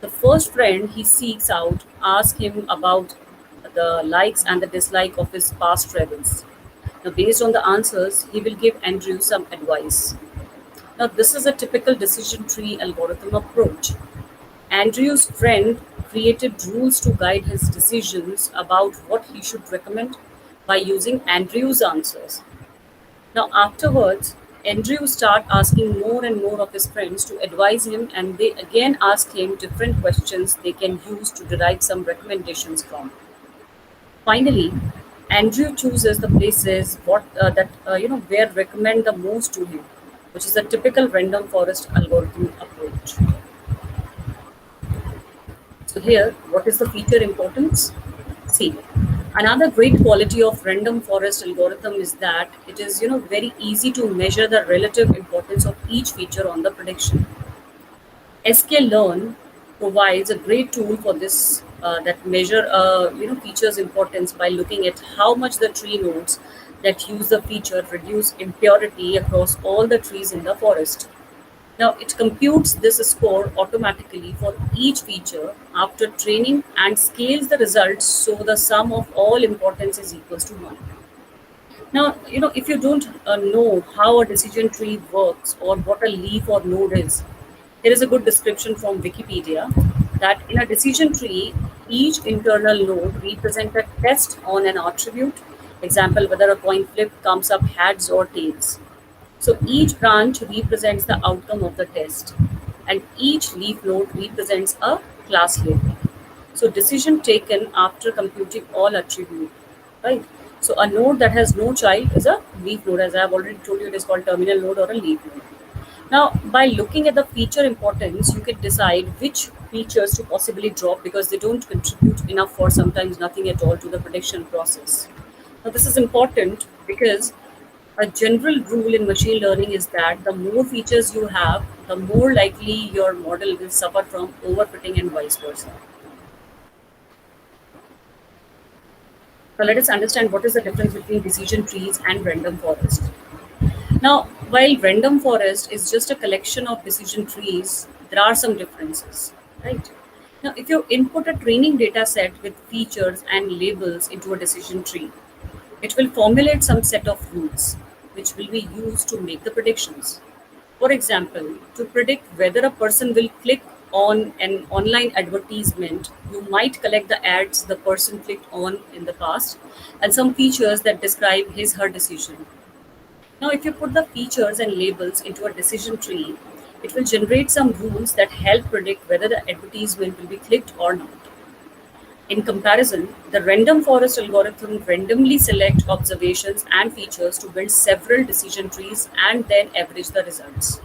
The first friend he seeks out asks him about the likes and the dislike of his past travels. Now, based on the answers, he will give Andrew some advice. Now, this is a typical decision tree algorithm approach. Andrew's friend created rules to guide his decisions about what he should recommend by using Andrew's answers. Now, afterwards, Andrew start asking more and more of his friends to advise him, and they again ask him different questions they can use to derive some recommendations from. Finally, Andrew chooses the places what that where recommend the most to him, which is a typical random forest algorithm approach. So here, what is the feature importance? See, another great quality of random forest algorithm is that it is very easy to measure the relative importance of each feature on the prediction. sklearn provides a great tool for this that measure features importance by looking at how much the tree nodes that use the feature reduce impurity across all the trees in the forest. Now it computes this score automatically for each feature after training and scales the results so the sum of all importance is equals to 1. Now, if you don't know how a decision tree works or what a leaf or node is, there is a good description from Wikipedia that in a decision tree, each internal node represents a test on an attribute. Example, whether a coin flip comes up heads or tails. So each branch represents the outcome of the test, and each leaf node represents a class label. So decision taken after computing all attribute, right? So a node that has no child is a leaf node. As I have already told you, it is called terminal node or a leaf node. Now, by looking at the feature importance, you can decide which features to possibly drop because they don't contribute enough or sometimes nothing at all to the prediction process. Now, this is important because a general rule in machine learning is that the more features you have, the more likely your model will suffer from overfitting and vice versa. So let us understand what is the difference between decision trees and random forest. Now, while random forest is just a collection of decision trees, there are some differences, right? Now, if you input a training data set with features and labels into a decision tree, it will formulate some set of rules which will be used to make the predictions. For example, to predict whether a person will click on an online advertisement, you might collect the ads the person clicked on in the past and some features that describe his her decision. Now, if you put the features and labels into a decision tree, it will generate some rules that help predict whether the advertisement will be clicked or not. In comparison, the random forest algorithm randomly select observations and features to build several decision trees and then average the results.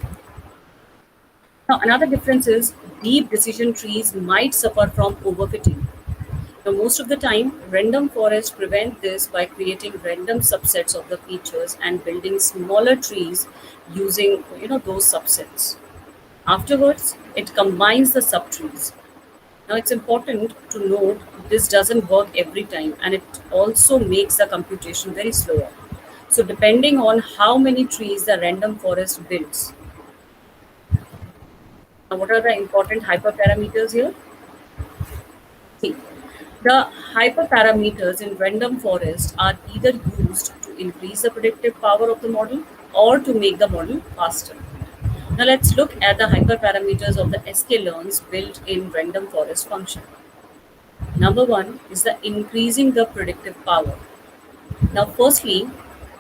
Now, another difference is deep decision trees might suffer from overfitting. Now, most of the time, random forests prevent this by creating random subsets of the features and building smaller trees using those subsets. Afterwards, it combines the subtrees. Now, it's important to note this doesn't work every time, and it also makes the computation very slower. So, depending on how many trees the random forest builds. Now, what are the important hyperparameters here? See, the hyperparameters in random forest are either used to increase the predictive power of the model or to make the model faster. Now let's look at the hyperparameters of the sklearns built in random forest function. Number one is the increasing the predictive power. Now firstly,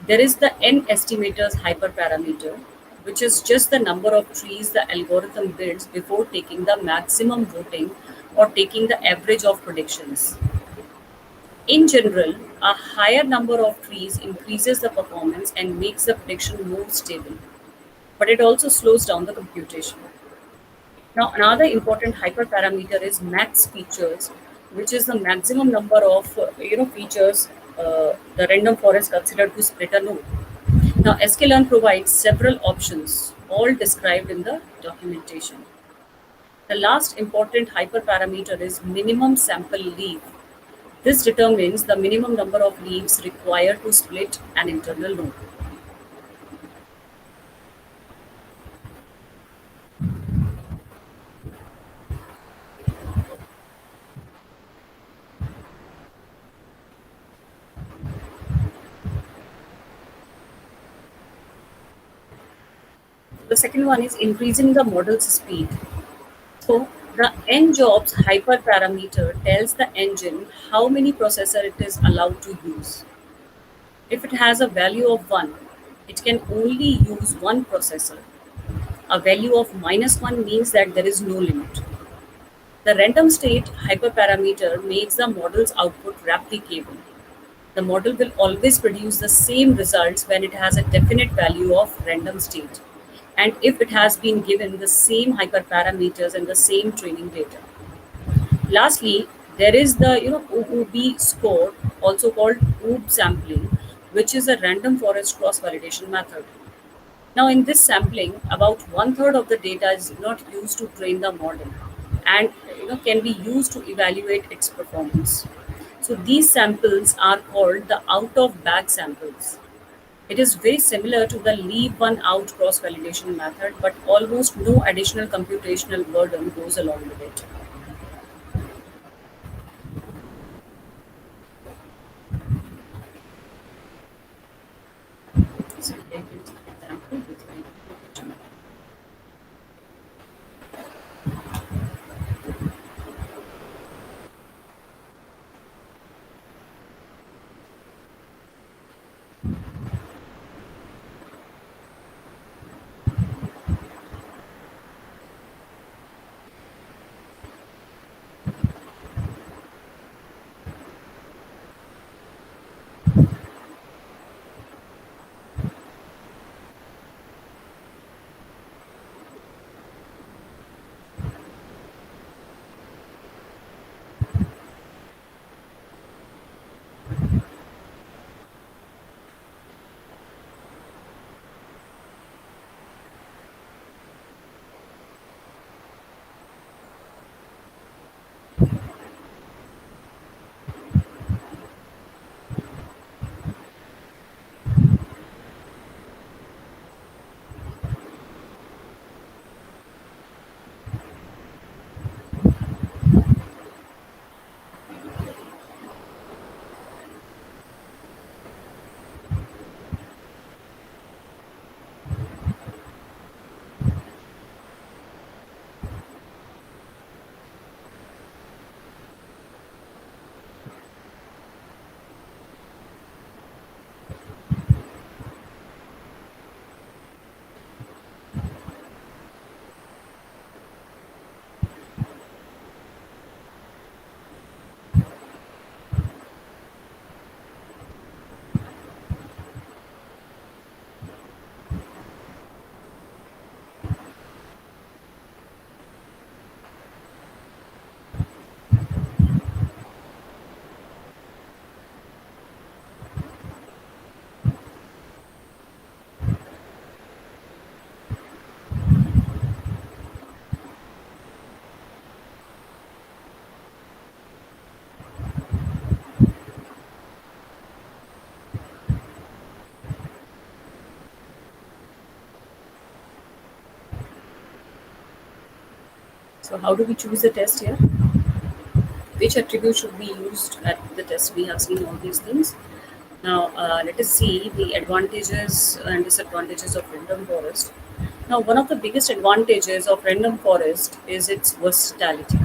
there is the n estimators hyperparameter, which is just the number of trees the algorithm builds before taking the maximum voting or taking the average of predictions. In general, a higher number of trees increases the performance and makes the prediction more stable, but it also slows down the computation. Now, another important hyperparameter is max features, which is the maximum number of features the random forest considered to split a node. Now, sklearn provides several options, all described in the documentation. The last important hyperparameter is minimum sample leaf. This determines the minimum number of leaves required to split an internal node. The second one is increasing the model's speed. So the njobs hyperparameter tells the engine how many processor it is allowed to use. If it has a value of 1, it can only use one processor. A value of -1 means that there is no limit. The random state hyperparameter makes the model's output replicable. The model will always produce the same results when it has a definite value of random state and if it has been given the same hyperparameters and the same training data. Lastly, there is the OOB score, also called OOB sampling, which is a random forest cross validation method. Now, in this sampling, about one third of the data is not used to train the model, and can be used to evaluate its performance. So these samples are called the out of bag samples. It is very similar to the leave one out cross validation method, but almost no additional computational burden goes along with it. So here is an example with my So how do we choose the test here? Which attribute should be used at the test? We have seen all these things. Now, let us see the advantages and disadvantages of random forest. Now, one of the biggest advantages of random forest is its versatility.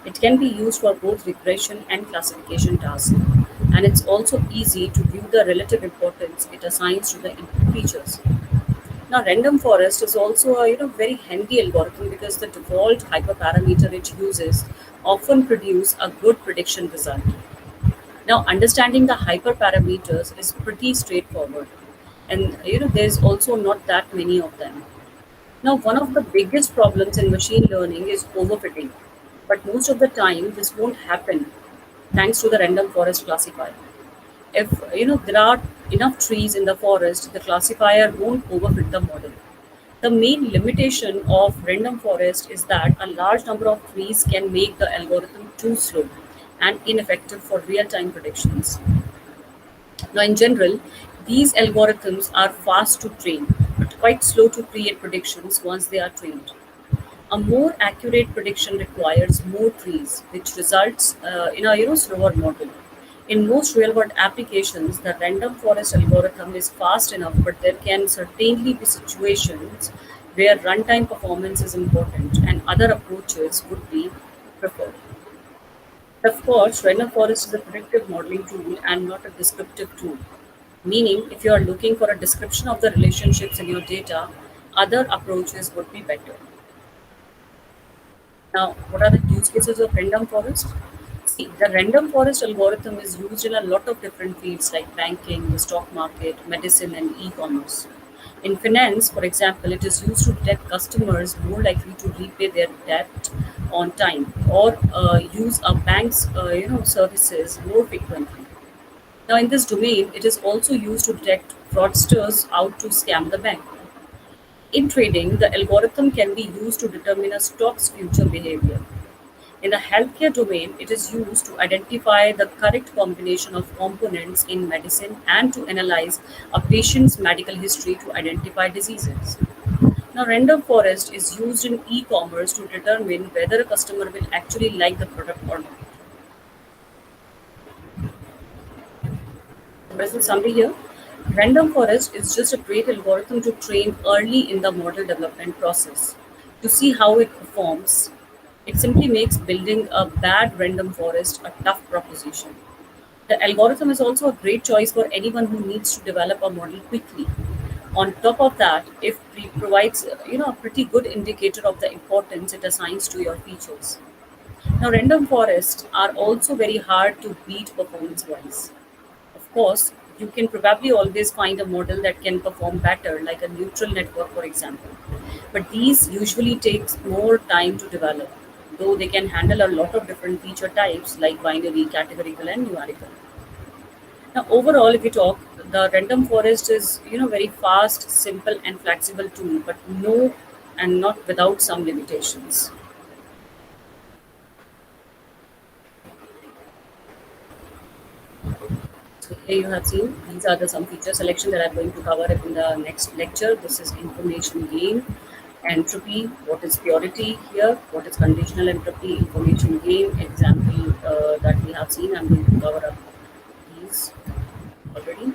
It can be used for both regression and classification tasks, and it's also easy to view the relative importance it assigns to the input features. Now, random forest is also a very handy algorithm because the default hyperparameter it uses often produce a good prediction result. Now, understanding the hyperparameters is pretty straightforward, and there's also not that many of them. Now, one of the biggest problems in machine learning is overfitting, but most of the time this won't happen thanks to the random forest classifier. If there are enough trees in the forest, the classifier won't overfit the model. The main limitation of random forest is that a large number of trees can make the algorithm too slow and ineffective for real-time predictions. Now, in general, these algorithms are fast to train, but quite slow to create predictions once they are trained. A more accurate prediction requires more trees, which results in a slower model. In most real-world applications, the random forest algorithm is fast enough, but there can certainly be situations where runtime performance is important and other approaches would be preferred. Of course, random forest is a predictive modeling tool and not a descriptive tool. Meaning, if you are looking for a description of the relationships in your data, other approaches would be better. Now, what are the use cases of random forest? See, the random forest algorithm is used in a lot of different fields like banking, the stock market, medicine, and e-commerce. In finance, for example, it is used to detect customers more likely to repay their debt on time or use a bank's services more frequently. Now, in this domain, it is also used to detect fraudsters out to scam the bank. In trading, the algorithm can be used to determine a stock's future behavior. In the healthcare domain, it is used to identify the correct combination of components in medicine and to analyze a patient's medical history to identify diseases. Now, random forest is used in e commerce to determine whether a customer will actually like the product or not. Whereas the summary here, random forest is just a great algorithm to train early in the model development process. To see how it performs, it simply makes building a bad random forest a tough proposition. The algorithm is also a great choice for anyone who needs to develop a model quickly. On top of that, it provides a pretty good indicator of the importance it assigns to your features. Now, random forests are also very hard to beat performance wise. Of course, you can probably always find a model that can perform better, like a neutral network, for example. But these usually takes more time to develop, though they can handle a lot of different feature types like binary, categorical, and numerical. Now, overall, if we talk, the random forest is very fast, simple, and flexible tool, but no and not without some limitations. So here you have seen these are the some feature selection that I'm going to cover in the next lecture. This is information gain, entropy, what is purity here, what is conditional entropy, information gain, example that we have seen. I'm going to cover up these already.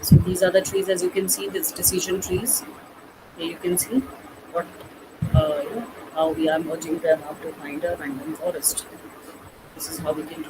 So these are the trees as you can see, this decision trees. Here you can see what how we are merging them up to find a random forest. This is how we can do.